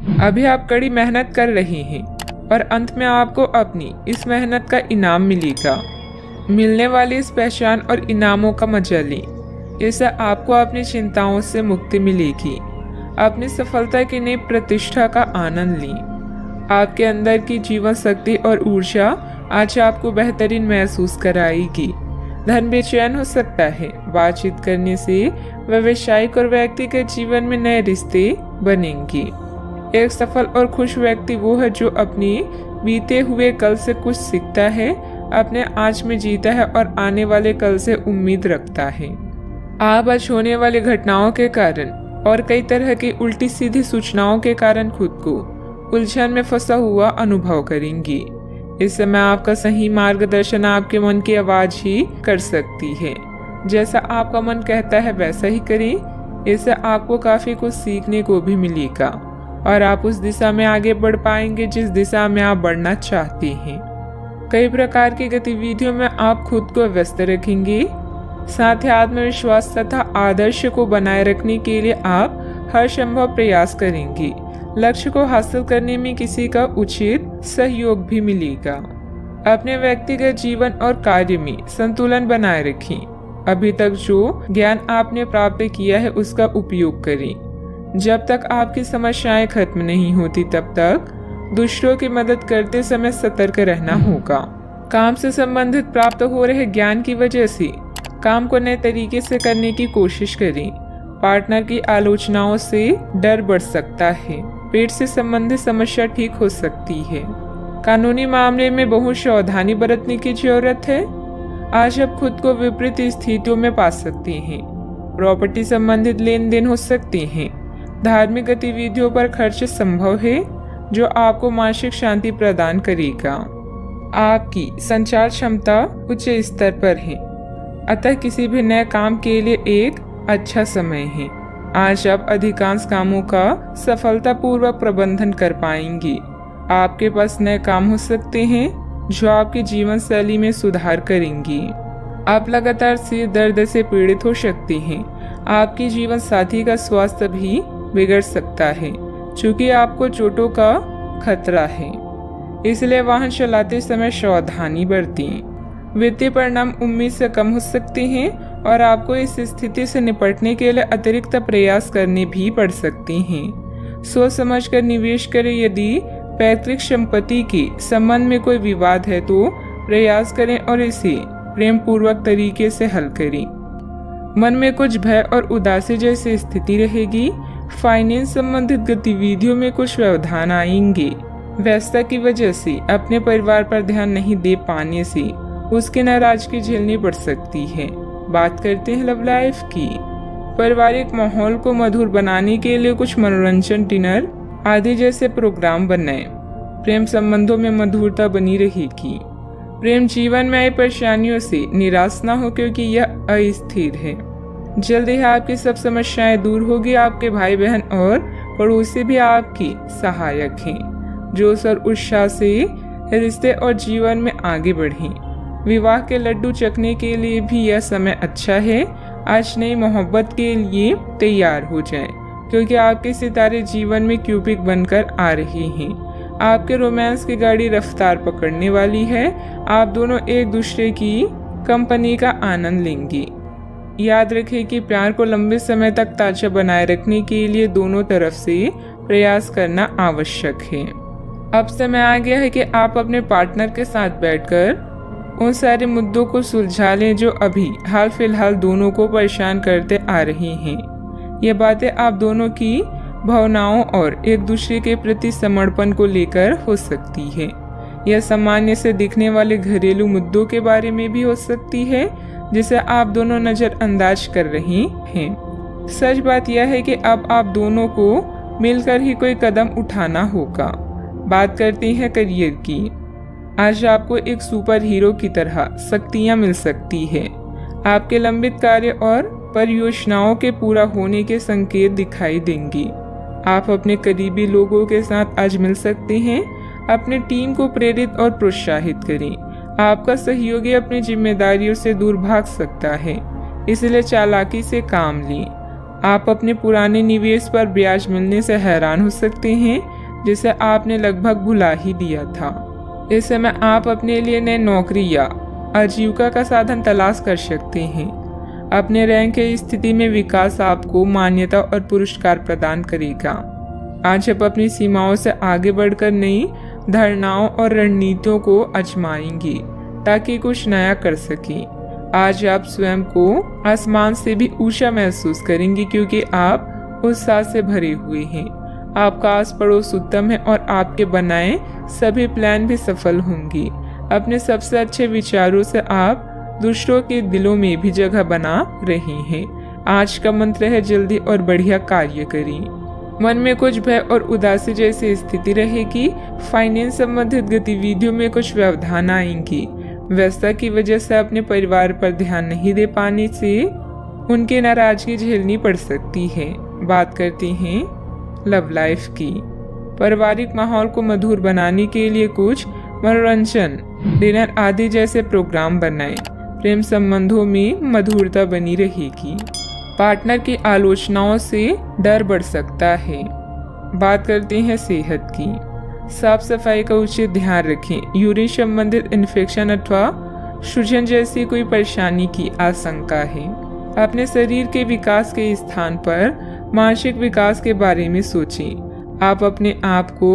अभी आप कड़ी मेहनत कर रहे हैं और अंत में आपको अपनी इस मेहनत का इनाम मिलेगा। मिलने वाली इस पहचान और इनामों का मजा लें। इससे आपको अपनी चिंताओं से मुक्ति मिलेगी। अपनी सफलता की नई प्रतिष्ठा का आनंद लें। आपके अंदर की जीवन शक्ति और ऊर्जा आज आपको बेहतरीन महसूस कराएगी। धन बेचैन हो सकता है। बातचीत करने से व्यावसायिक और व्यक्तिगत जीवन में नए रिश्ते बनेंगे। एक सफल और खुश व्यक्ति वो है जो अपनी बीते हुए कल से कुछ सीखता है, अपने आज में जीता है और आने वाले कल से उम्मीद रखता है। आप आज होने वाली घटनाओं के कारण और कई तरह की उल्टी सीधी सूचनाओं के कारण खुद को उलझन में फंसा हुआ अनुभव करेंगी। इस समय आपका सही मार्गदर्शन आपके मन की आवाज ही कर सकती है। जैसा आपका मन कहता है वैसा ही करें। इससे आपको काफी कुछ सीखने को भी मिलेगा और आप उस दिशा में आगे बढ़ पाएंगे जिस दिशा में आप बढ़ना चाहते हैं। कई प्रकार की गतिविधियों में आप खुद को व्यस्त रखेंगे। साथ ही आत्मविश्वास तथा आदर्श को बनाए रखने के लिए आप हर संभव प्रयास करेंगे। लक्ष्य को हासिल करने में किसी का उचित सहयोग भी मिलेगा। अपने व्यक्तिगत जीवन और कार्य में संतुलन बनाए रखें। अभी तक जो ज्ञान आपने प्राप्त किया है उसका उपयोग करें। जब तक आपकी समस्याएं खत्म नहीं होती तब तक दूसरों की मदद करते समय सतर्क रहना होगा। काम से संबंधित प्राप्त हो रहे ज्ञान की वजह से काम को नए तरीके से करने की कोशिश करें। पार्टनर की आलोचनाओं से डर बढ़ सकता है। पेट से संबंधित समस्या ठीक हो सकती है। कानूनी मामले में बहुत सावधानी बरतने की जरूरत है। आज आप खुद को विपरीत स्थितियों में पा सकते हैं। प्रॉपर्टी संबंधित लेन देन हो सकते हैं। धार्मिक गतिविधियों पर खर्च संभव है जो आपको मानसिक शांति प्रदान करेगा। आपकी संचार क्षमता उच्च स्तर पर है, अतः किसी भी नए काम के लिए एक अच्छा समय है। आज आप अधिकांश कामों का सफलतापूर्वक प्रबंधन कर पाएंगे। आपके पास नए काम हो सकते हैं जो आपकी जीवन शैली में सुधार करेंगे। आप लगातार सिर दर्द से पीड़ित हो सकते हैं। आपकी जीवन साथी का स्वास्थ्य भी बिगड़ सकता है क्योंकि आपको चोटों का खतरा है, इसलिए वाहन चलाते समय सावधानी बरतें। वित्तीय परिणाम उम्मीद से कम हो सकते हैं और आपको इस स्थिति से निपटने के लिए अतिरिक्त प्रयास करने भी पड़ सकते हैं। सोच समझकर निवेश करें। यदि पैतृक संपत्ति के संबंध में कोई विवाद है तो प्रयास करें और इसे प्रेम पूर्वक तरीके से हल करें। मन में कुछ भय और उदासी जैसी स्थिति रहेगी। फाइनेंस संबंधित गतिविधियों में कुछ व्यवधान आएंगे। व्यस्तता की वजह से अपने परिवार पर ध्यान नहीं दे पाने से उसकी नाराजगी झेलनी पड़ सकती है। बात करते हैं लव लाइफ की। पारिवारिक माहौल को मधुर बनाने के लिए कुछ मनोरंजन, डिनर आदि जैसे प्रोग्राम बनाएं। प्रेम संबंधों में मधुरता बनी रहेगी। प्रेम जीवन में आई परेशानियों से निराश न हो क्योंकि यह अस्थिर है। जल्दी ही आपकी सब समस्याएं दूर होगी। आपके भाई बहन और पड़ोसी भी आपकी सहायक हैं। जोश और उत्साह से रिश्ते और जीवन में आगे बढ़ें। विवाह के लड्डू चखने के लिए भी यह समय अच्छा है। आज नई मोहब्बत के लिए तैयार हो जाएं, क्योंकि आपके सितारे जीवन में क्यूपिक बनकर आ रहे हैं। आपके रोमांस की गाड़ी रफ्तार पकड़ने वाली है। आप दोनों एक दूसरे की कंपनी का आनंद लेंगे। याद रखें कि प्यार को लंबे समय तक ताजा बनाए रखने के लिए दोनों तरफ से प्रयास करना आवश्यक है। अब समय आ गया है कि आप अपने पार्टनर के साथ बैठकर उन सारे मुद्दों को सुलझा लें जो अभी हाल फिलहाल दोनों को परेशान करते आ रही हैं। ये बातें आप दोनों की भावनाओं और एक दूसरे के प्रति समर्पण को लेकर हो सकती है। यह सामान्य से दिखने वाले घरेलू मुद्दों के बारे में भी हो सकती है जिसे आप दोनों नजरअंदाज कर रहे हैं। सच बात यह है कि अब आप दोनों को मिलकर ही कोई कदम उठाना होगा। बात करते हैं करियर की। आज आपको एक सुपर हीरो की तरह शक्तियां मिल सकती है। आपके लंबित कार्य और परियोजनाओं के पूरा होने के संकेत दिखाई देंगे। आप अपने करीबी लोगों के साथ आज मिल सकते हैं। अपनी टीम को प्रेरित और प्रोत्साहित करें। आपका सहयोगी अपनी जिम्मेदारियों से दूर भाग सकता है, इसलिए चालाकी से काम लें। आप अपने पुराने निवेश पर ब्याज मिलने से हैरान हो सकते हैं। जिसे आपने लगभग भुला ही दिया था। इस समय आप अपने लिए नई नौकरी या आजीविका का साधन तलाश कर सकते हैं। अपने रैंक की स्थिति में विकास आपको मान्यता और पुरस्कार प्रदान करेगा। आज आप अपनी सीमाओं से आगे बढ़कर नई धारणाओं और रणनीतियों को आजमाएंगे ताकि कुछ नया कर सकें। आज आप स्वयं को आसमान से भी ऊंचा महसूस करेंगे क्योंकि आप उत्साह से भरे हुए हैं। आपका आस पड़ोस उत्तम है और आपके बनाए सभी प्लान भी सफल होंगे। अपने सबसे अच्छे विचारों से आप दूसरों के दिलों में भी जगह बना रहे हैं। आज का मंत्र है जल्दी और बढ़िया कार्य करें। मन में कुछ भय और उदासी जैसी स्थिति रहेगी। फाइनेंस संबंधित गतिविधियों में कुछ व्यवधान आएंगी। व्यस्तता की वजह से अपने परिवार पर ध्यान नहीं दे पाने से उनकी नाराजगी झेलनी पड़ सकती है। बात करते हैं लव लाइफ की। पारिवारिक माहौल को मधुर बनाने के लिए कुछ मनोरंजन, डिनर आदि जैसे प्रोग्राम बनाएं। प्रेम संबंधों में मधुरता बनी रहेगी। पार्टनर की आलोचनाओं से डर बढ़ सकता है। बात करते हैं सेहत की। साफ सफाई का उचित ध्यान रखें। यूरिन संबंधित इन्फेक्शन अथवा सूजन जैसी कोई परेशानी की आशंका है। अपने शरीर के विकास के स्थान पर मानसिक विकास के बारे में सोचें। आप अपने आप को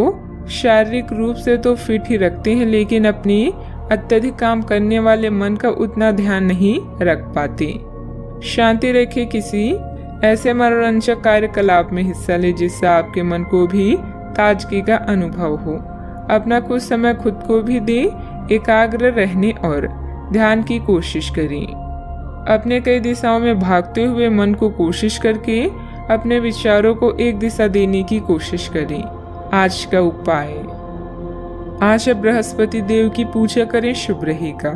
शारीरिक रूप से तो फिट ही रखते हैं, लेकिन अपनी अत्यधिक काम करने वाले मन का उतना ध्यान नहीं रख पाते। शांति रखें। किसी ऐसे मनोरंजक कार्यकलाप में हिस्सा लें जिससे आपके मन को भी ताजगी का अनुभव हो। अपना कुछ समय खुद को भी दें। एकाग्र रहने और ध्यान की कोशिश करें। अपने कई दिशाओं में भागते हुए मन को कोशिश करके अपने विचारों को एक दिशा देने की कोशिश करें। आज का उपाय, आज आप बृहस्पति देव की पूजा करें, शुभ रहेगा।